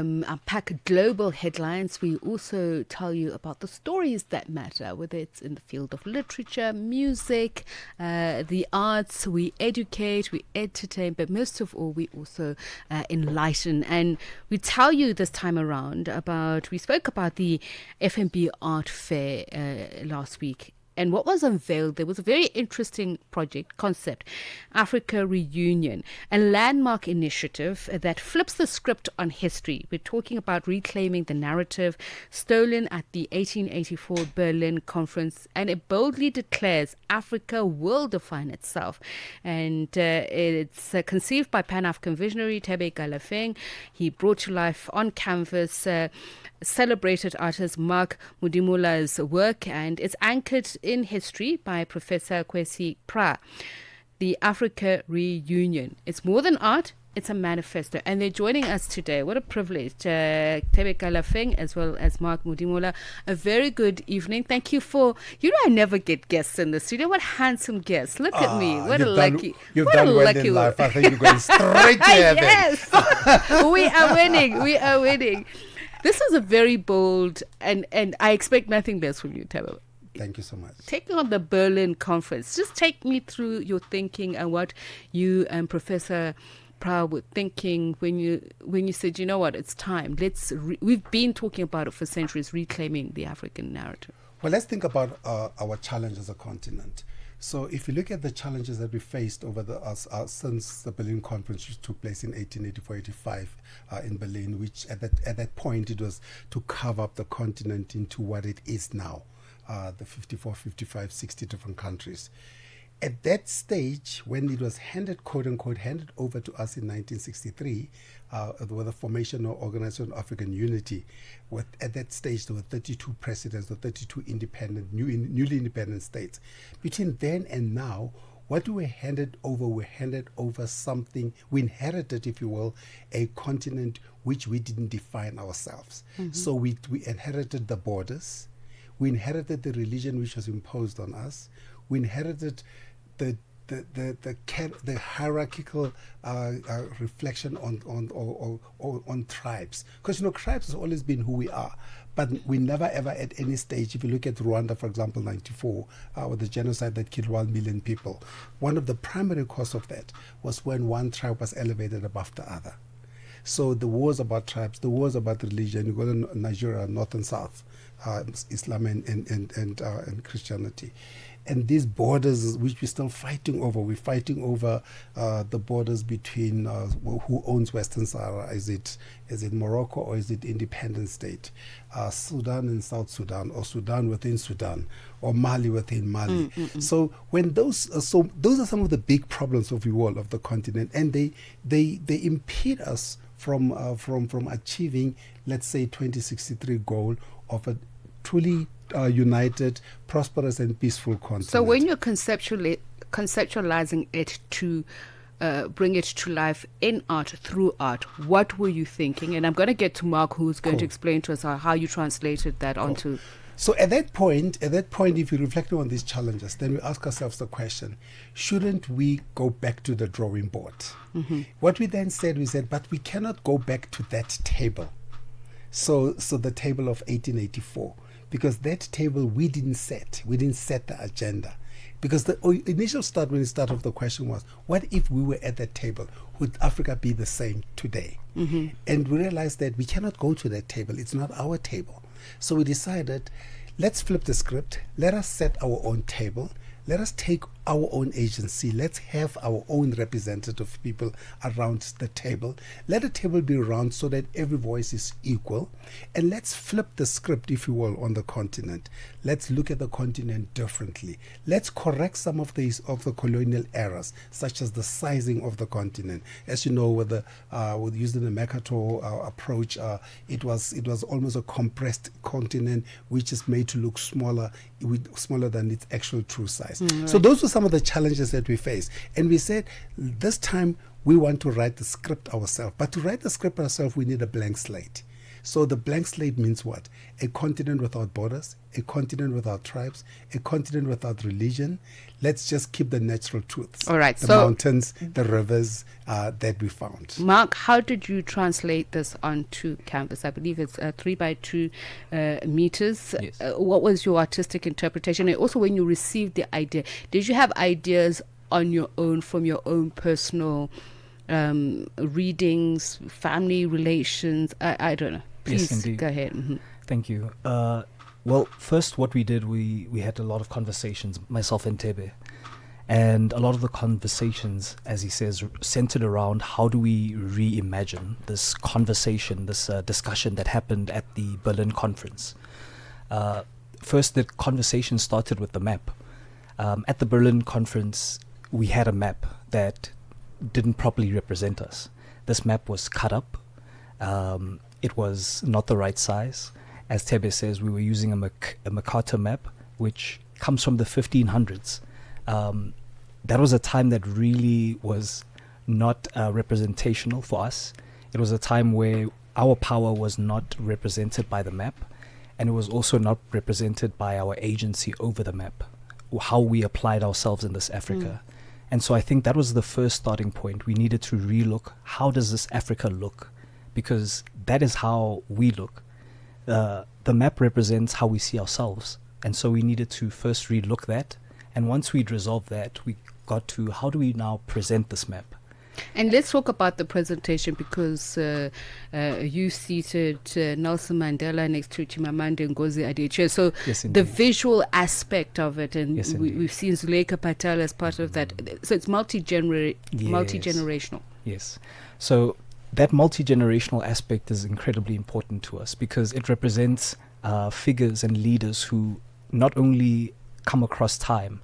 unpack global headlines. We also tell you about the stories that matter, whether it's in the field of literature, music, the arts. We educate, we entertain, but most of all, we also enlighten. And we tell you this time around we spoke about the FNB Art Fair last week. And what was unveiled, there was a very interesting project concept, Africa Reunion, a landmark initiative that flips the script on history. We're talking about reclaiming the narrative stolen at the 1884 Berlin Conference, and it boldly declares Africa will define itself. And it's conceived by Pan-African visionary Thebe Ikalafeng. He brought to life on canvas celebrated artist Mark Modimola's work, and it's anchored in history by Professor Kwesi Prah. The Africa Reunion. It's more than art, it's a manifesto. And they're joining us today. What a privilege. Thebe Ikalafeng as well as Mark Modimola. A very good evening. Thank you for, I never get guests in the studio. What handsome guests. Look at me. What a lucky. You've done well in life. I think you're going straight to heaven. Yes. We are winning. We are winning. This is a very bold, and I expect nothing less from you, Thebe. Thank you so much. Taking on the Berlin Conference, just take me through your thinking and what you and Professor Prah were thinking when you said, you know what, it's time. We've been talking about it for centuries, reclaiming the African narrative. Well, let's think about our challenge as a continent. So if you look at the challenges that we faced over since the Berlin Conference, which took place in 1884-85 in Berlin, which at that point it was to carve up the continent into what it is now, the 54, 55, 60 different countries. At that stage, when it was quote unquote, handed over to us in 1963, with the formation of Organization of African Unity, at that stage there were 32 presidents or 32 newly independent states. Between then and now, what we were handed over something, we inherited, if you will, a continent which we didn't define ourselves. Mm-hmm. So we inherited the borders, we inherited the religion which was imposed on us, we inherited the hierarchical reflection on tribes, because tribes has always been who we are, but we never ever at any stage, if you look at Rwanda, for example, 94, with the genocide that killed 1 million people, one of the primary causes of that was when one tribe was elevated above the other. So the wars about tribes, the wars about religion, you go to Nigeria, north and south, Islam and Christianity. And these borders, which we're still fighting over, we're fighting over the borders between who owns Western Sahara. Is it Morocco or is it independent state? Sudan and South Sudan, or Sudan within Sudan, or Mali within Mali. So when those are some of the big problems of the world, of the continent, and they impede us from achieving, let's say, 2063 goal of a truly united, prosperous and peaceful continent. So when you're conceptualizing it to bring it to life in art, through art, what were you thinking? And I'm going to get to Mark, who's going to explain to us how you translated that onto... So at that point, if you reflect on these challenges, then we ask ourselves the question, shouldn't we go back to the drawing board? Mm-hmm. What we then said, but we cannot go back to that table. So the table of 1884. Because that table we didn't set the agenda. Because the initial start, when we started off, the question was, what if we were at that table? Would Africa be the same today? Mm-hmm. And we realized that we cannot go to that table. It's not our table. So we decided, let's flip the script. Let us set our own table. Let us take our own agency. Let's have our own representative people around the table. Let the table be round so that every voice is equal. And let's flip the script, if you will, on the continent. Let's look at the continent differently. Let's correct some of the colonial errors, such as the sizing of the continent. As you know, with using the Mercator approach, it was almost a compressed continent, which is made to look smaller than its actual true size. Right. So those were some of the challenges that we faced. And we said, this time we want to write the script ourselves. But to write the script ourselves, we need a blank slate. So the blank slate means what? A continent without borders, a continent without tribes, a continent without religion. Let's just keep the natural truths. All right. The So, mountains, the rivers that we found. Mark, how did you translate this onto canvas? I believe it's 3 by 2 meters. Yes. What was your artistic interpretation? And also, when you received the idea, did you have ideas on your own from your own personal readings, family relations? I don't know. Yes, Please indeed. go ahead. Thank you. Well, first, what we did, we had a lot of conversations, myself and Thebe. And a lot of the conversations, as he says, centered around how do we reimagine this conversation, this discussion that happened at the Berlin conference. First, the conversation started with the map. At the Berlin conference, we had a map that didn't properly represent us. This map was cut up. It was not the right size. As Thebe says, we were using a Mercator map, which comes from the 1500s. That was a time that really was not representational for us. It was a time where our power was not represented by the map, and it was also not represented by our agency over the map, or how we applied ourselves in this Africa. And so I think that was the first starting point. We needed to relook, how does this Africa look? Because that is how we look. The map represents how we see ourselves. And so we needed to first relook that. And once we'd resolved that, we got to how do we now present this map? And let's talk about the presentation, because you seated Nelson Mandela next to Chimamanda Ngozi Adichie. So Yes, the indeed. visual aspect of it, and Yes, indeed. we've seen Zuleika Patel as part of that. So it's multi-generational. Yes. So that multi-generational aspect is incredibly important to us because it represents figures and leaders who not only come across time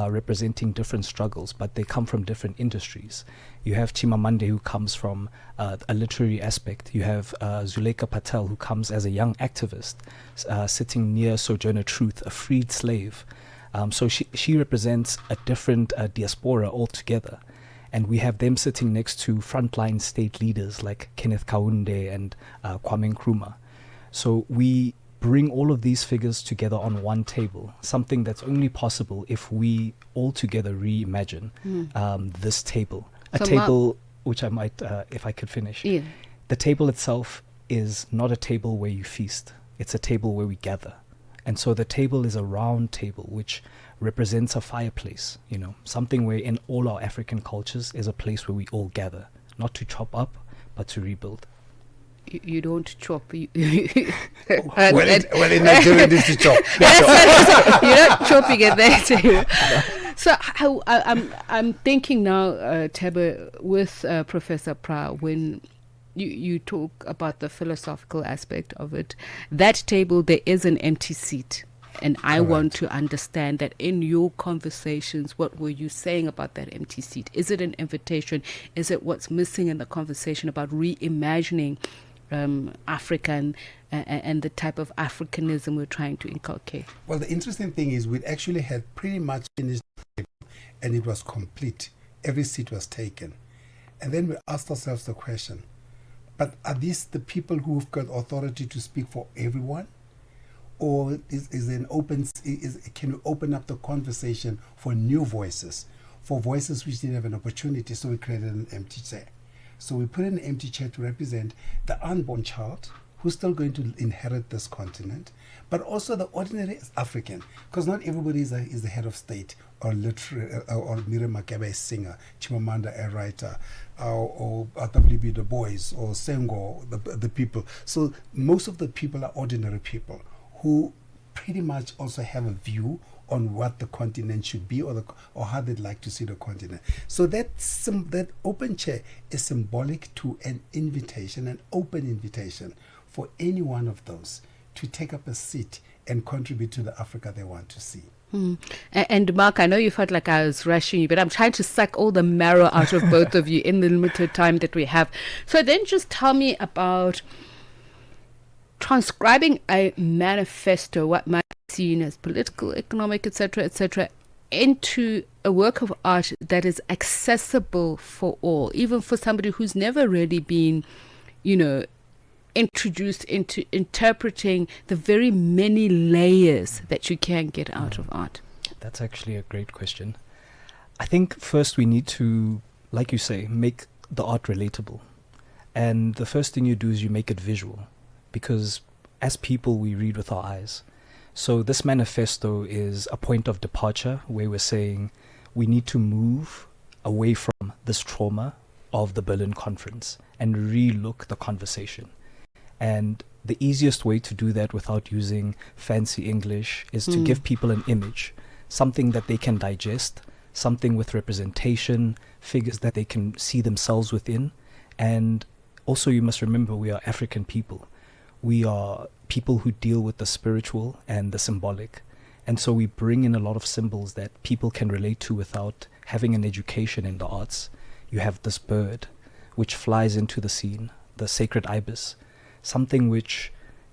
representing different struggles, but they come from different industries. You have Chimamanda, who comes from a literary aspect. You have Zuleika Patel, who comes as a young activist, sitting near Sojourner Truth, a freed slave. So she represents a different diaspora altogether. And we have them sitting next to frontline state leaders like Kenneth Kaunda and Kwame Nkrumah. So we bring all of these figures together on one table, something that's only possible if we all together reimagine this table. A So table which I might, if I could finish. Yeah. The table itself is not a table where you feast. It's a table where we gather. And so the table is a round table which represents a fireplace, something where in all our African cultures is a place where we all gather, not to chop up, but to rebuild. You don't chop. Well, in Nigeria, this is chop. You're not chopping it there too. So I'm thinking now, Thebe, with Professor Prah, when you talk about the philosophical aspect of it, that table, there is an empty seat. And I want to understand that in your conversations, what were you saying about that empty seat? Is it an invitation? Is it what's missing in the conversation about reimagining African and the type of Africanism we're trying to inculcate? Well, the interesting thing is we'd actually had pretty much finished the table, and it was complete. Every seat was taken. And then we asked ourselves the question, but are these the people who've got authority to speak for everyone? Or can we open up the conversation for new voices, for voices which didn't have an opportunity? So we created an empty chair. So we put in an empty chair to represent the unborn child who's still going to inherit this continent, but also the ordinary African, because not everybody is the head of state or Miriam Makeba, a singer, Chimamanda, a writer, or W.B. Du Bois, or Senghor, the people. So most of the people are ordinary people who pretty much also have a view on what the continent should be or how they'd like to see the continent. So that open chair is symbolic to an invitation, an open invitation for any one of those to take up a seat and contribute to the Africa they want to see. And Mark, I know you felt like I was rushing you, but I'm trying to suck all the marrow out of both of you in the limited time that we have. So then just tell me about transcribing a manifesto, what might be seen as political, economic, etc., into a work of art that is accessible for all, even for somebody who's never really been, introduced into interpreting the very many layers that you can get out of art? That's actually a great question. I think first we need to, like you say, make the art relatable. And the first thing you do is you make it visual, because as people, we read with our eyes. So this manifesto is a point of departure where we're saying we need to move away from this trauma of the Berlin Conference and relook the conversation. And the easiest way to do that without using fancy English is to give people an image, something that they can digest, something with representation, figures that they can see themselves within. And also you must remember, we are African people. We are people who deal with the spiritual and the symbolic. And so we bring in a lot of symbols that people can relate to without having an education in the arts. You have this bird which flies into the scene, the sacred ibis, something which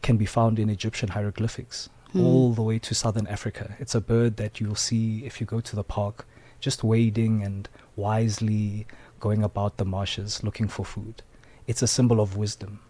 can be found in Egyptian hieroglyphics all the way to southern Africa. It's a bird that you'll see if you go to the park, just wading and wisely going about the marshes looking for food. It's a symbol of wisdom.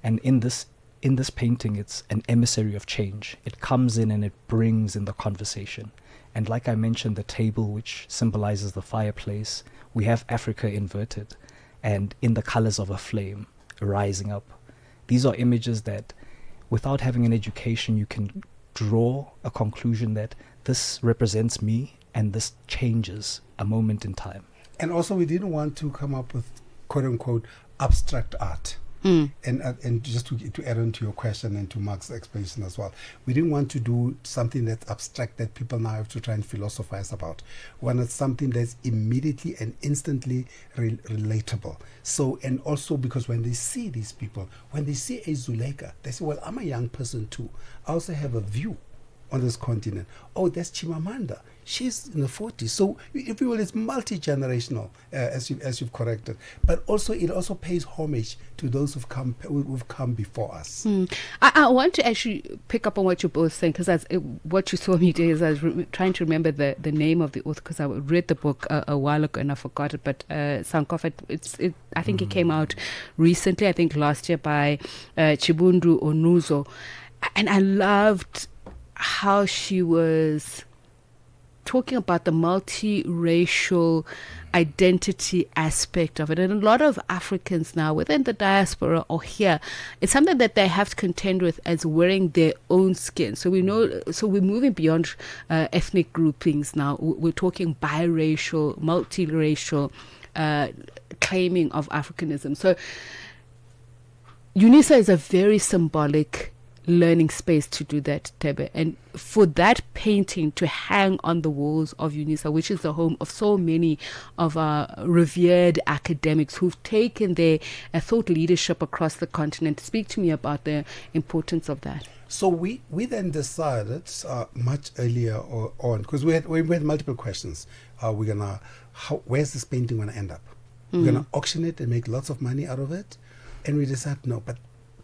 And in this painting, it's an emissary of change. It comes in and it brings in the conversation. And like I mentioned, the table, which symbolizes the fireplace, we have Africa inverted and in the colors of a flame rising up. These are images that, without having an education, you can draw a conclusion that this represents me and this changes a moment in time. And also, we didn't want to come up with quote-unquote abstract art. And just to add on to your question and to Mark's explanation as well, we didn't want to do something that's abstract that people now have to try and philosophize about. We wanted something that's immediately and instantly relatable. So, and also because when they see these people, when they see a Zuleika, they say, well, I'm a young person too. I also have a view on this continent. Oh, that's Chimamanda. She's in the 40s. So, if you will, it's multi-generational, as you've corrected. But also, it also pays homage to those who've come before us. I want to actually pick up on what you're both saying, because what you saw me do is I was trying to remember the name of the author, because I read the book a while ago and I forgot it. But Sankofa, I think it came out recently, I think last year, by Chibundu Onuzo. And I loved how she was talking about the multiracial identity aspect of it. And a lot of Africans now within the diaspora or here, it's something that they have to contend with as wearing their own skin. So we know, so we're moving beyond ethnic groupings now. We're talking biracial, multiracial claiming of Africanism. So UNISA is a very symbolic learning space to do that, Thebe. And for that painting to hang on the walls of UNISA, which is the home of so many of our revered academics who've taken their thought leadership across the continent, speak to me about the importance of that. So we then decided much earlier on, because we had multiple questions. Where's this painting going to end up? We're going to auction it and make lots of money out of it. And we decided no, but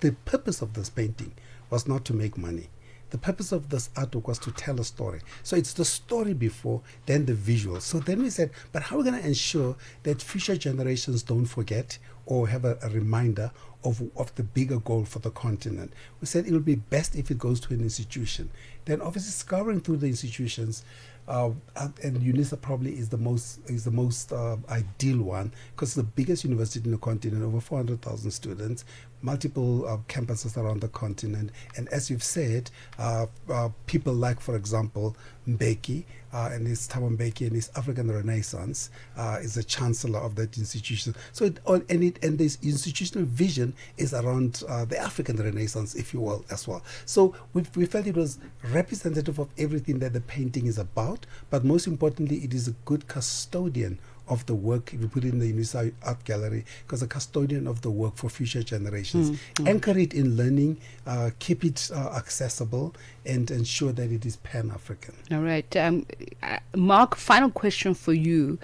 the purpose of this painting was not to make money. The purpose of this artwork was to tell a story. So it's the story before, then the visual. So then we said, but how are we going to ensure that future generations don't forget or have a reminder of the bigger goal for the continent? We said it would be best if it goes to an institution. Then obviously scouring through the institutions, and UNISA probably is the most ideal one, because it's the biggest university in the continent, over 400,000 students, multiple campuses around the continent. And as you've said, people like, for example, Mbeki and his Thabo Mbeki and his African Renaissance is the chancellor of that institution. So this institutional vision is around the African Renaissance, if you will, as well. So we felt it was representative of everything that the painting is about, but most importantly, it is a good custodian of the work. If you put it in the UNISA Art Gallery, because a custodian of the work for future generations. Anchor it in learning, keep it accessible, and ensure that it is Pan-African. All right. Mark, final question for you.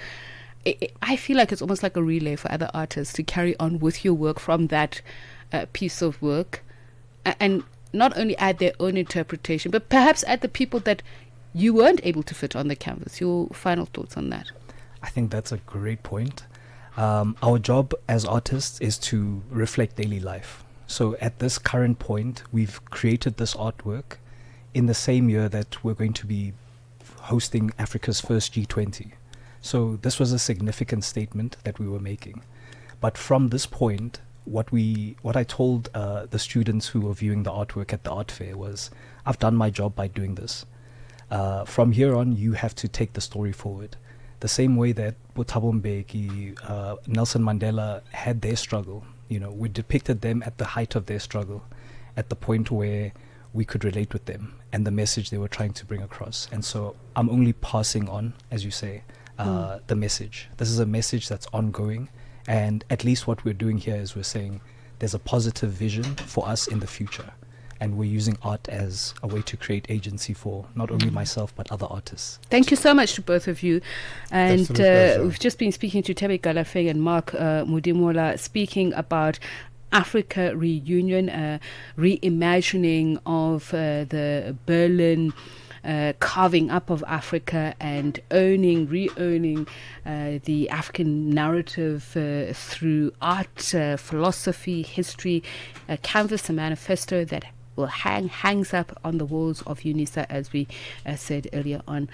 I feel like it's almost like a relay for other artists to carry on with your work from that piece of work, and not only add their own interpretation, but perhaps add the people that you weren't able to fit on the canvas. Your final thoughts on that? I think that's a great point. Our job as artists is to reflect daily life. So at this current point, we've created this artwork in the same year that we're going to be hosting Africa's first G20. So this was a significant statement that we were making. But from this point, what I told the students who were viewing the artwork at the art fair was, I've done my job by doing this. From here on, you have to take the story forward. The same way that Thabo Mbeki, Nelson Mandela had their struggle. You know, we depicted them at the height of their struggle, at the point where we could relate with them and the message they were trying to bring across. And so I'm only passing on, as you say, the message. This is a message that's ongoing. And at least what we're doing here is we're saying there's a positive vision for us in the future. And we're using art as a way to create agency for not only myself, but other artists. Thank you so much to both of you. And Absolute pleasure. we've just been speaking to Thebe Ikalafeng and Mark Modimola, speaking about Africa Reunion, reimagining of the Berlin carving up of Africa and reowning the African narrative through art, philosophy, history, a canvas, a manifesto that will hangs up on the walls of UNISA, as we said earlier on.